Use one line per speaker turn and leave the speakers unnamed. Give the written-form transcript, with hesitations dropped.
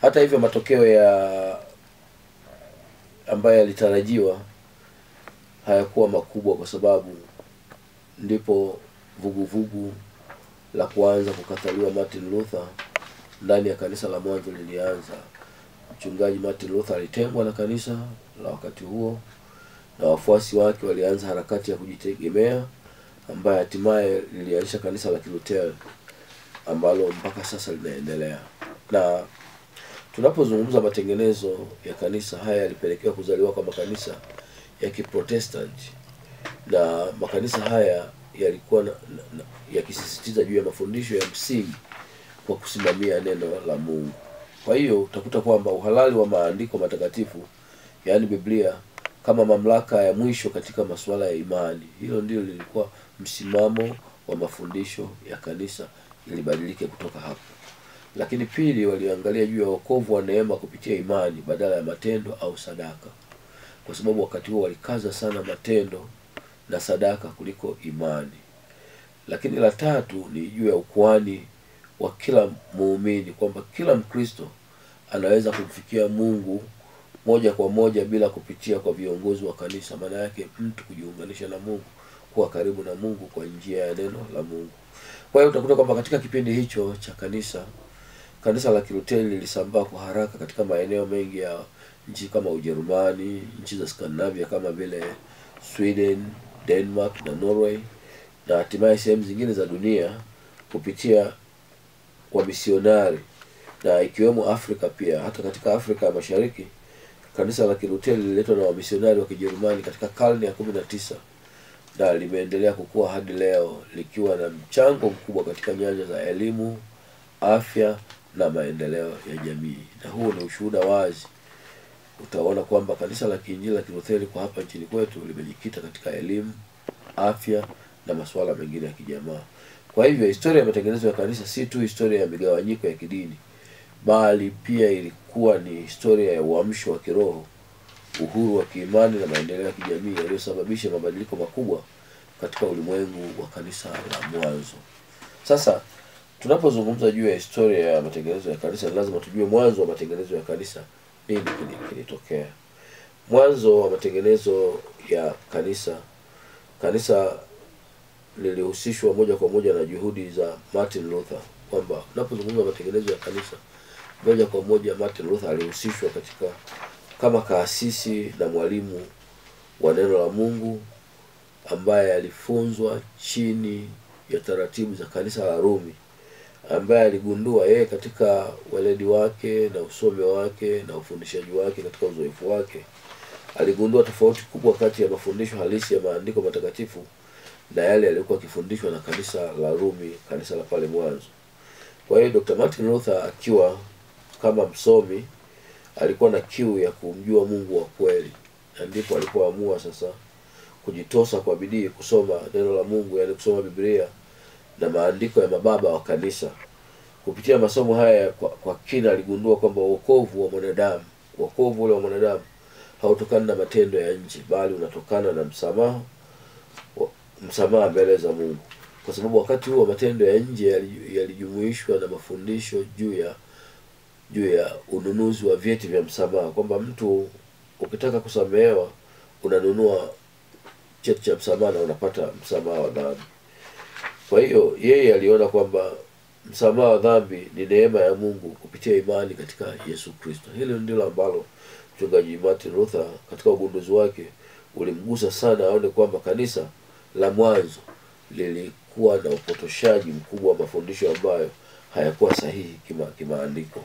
Hata hivyo matokeo ya ambayo yalitarajiwa hayakuwa makubwa, kwa sababu ndipo vuguvugu la kuanza kukataliwa Martin Luther ndani ya kanisa la mwanzo lilianza. Mchungaji Martin Luther alitengwa na kanisa la wakati huo, na wafuasi wake walianza harakati ya kujitegemea ambayo hatimaye lilianzisha kanisa la Kilutheri ambalo mpaka sasa linaendelea. Na tunapozungumza matengenezo ya kanisa, haya yalipelekea kuzaliwa kwa makanisa ya Kiprotestanti, na makanisa haya yalikuwa yakisisitiza juu ya mafundisho ya msingi kwa kusimamia neno la Mungu. Kwa hiyo utakuta kwamba uhalali wa maandiko matakatifu, yaani Biblia, kama mamlaka ya mwisho katika masuala ya imani, hilo ndio lilikuwa msimamo wa mafundisho ya kanisa, ilibadilike kutoka hapo. Lakini pili, waliangalia juu ya wokovu wa neema kupitia imani badala ya matendo au sadaka, kwa sababu wakati huo walikaza sana matendo na sadaka kuliko imani. Lakini la tatu ni juu ya ukuhani wa kila muumini, kwamba kila Mkristo anaweza kumfikia Mungu moja kwa moja bila kupitia kwa viongozi wa kanisa. Maana yake mtu kujiunganisha na Mungu, kuwa karibu na Mungu kwa njia ya neno la Mungu. Kwa hiyo utakuta kwamba katika kipindi hicho cha kanisa la Kilutheri lilisambaa kwa haraka katika maeneo mengi ya nchi kama Ujerumani, nchi za Scandinavia kama vile Sweden, Denmark na Norway, na hatimaye sehemu zingine za dunia kupitia kwa misionari, na ikiwemo Afrika pia. Hata katika Afrika ya Mashariki kanisa la Kilutheri lililetwa na wamisionari wa Kijerumani katika karne ya 19, na limeendelea kukua hadi leo likiwa na mchango mkubwa katika nyanja za elimu, afya na maendeleo ya jamii. Na huo ni ushuhuda wazi. Utaona kwamba kanisa la Kiinjili la Kilutheri kwa hapa nchini kwetu limejikita katika elimu, afya na masuala mengine ya kijamaa. Kwa hivyo historia ya matengenezo ya kanisa si tu historia ya migawanyiko ya kidini, bali pia ilikuwa ni historia ya uamsho wa kiroho, uhuru wa kiimani na maendeleo ya kijamii yaliyosababisha mabadiliko makubwa katika ulimwengu wa kanisa la mwanzo. Sasa tunapozungumza juu ya historia ya matengenezo ya kanisa, lazima tujue mwanzo wa matengenezo ya kanisa nini kilitokea. Mwanzo wa matengenezo ya kanisa lilihusishwa moja kwa moja na juhudi za Martin Luther, kwamba tunapozungumza matengenezo ya kanisa, moja kwa moja Martin Luther alihusishwa katika kama kaasisi na mwalimu wa neno la Mungu, ambaye alifunzwa chini ya taratibu za kanisa la Rumi, ambaye aligundua yeye katika weledi wake na usomi wake na ufundishaji wake, katika uzoefu wake aligundua tofauti kubwa kati ya mafundisho halisi ya maandiko matakatifu na yale yalikuwa kifundishwa na kanisa la Rumi, kanisa la pale mwanzo. Kwa hiyo Dr. Martin Luther akiwa kama msomi alikuwa na kiu ya kumjua Mungu wa kweli, na ndipo alipoamua sasa kujitosa kwa bidii kusoma neno la Mungu, yaani kusoma Biblia na maandiko ya mababa wa kanisa. Kupitia masomo haya kwa kina aligundua kwamba wokovu ule wa mwanadamu hautokani na matendo ya nje, bali unatokana na msamaha mbele za Mungu. Kwa sababu wakati huo matendo ya nje yalijumuishwa na mafundisho juu ya ununuzi wa vyeti vya msamaha, kwamba mtu ukitaka kusamehewa unanunua cheti cha msamaha na unapata msamaha wa dhambi. Kwa hiyo yeye aliona kwamba msamaha wa dhambi ni neema ya Mungu kupitia imani katika Yesu Kristo. Hilo ndilo ambalo mchungaji Martin Luther katika ugunduzi wake ulimgusa sana, aone kwamba kanisa la mwanzo lilikuwa na upotoshaji mkubwa wa mafundisho ambayo hayakuwa sahihi kimaandiko.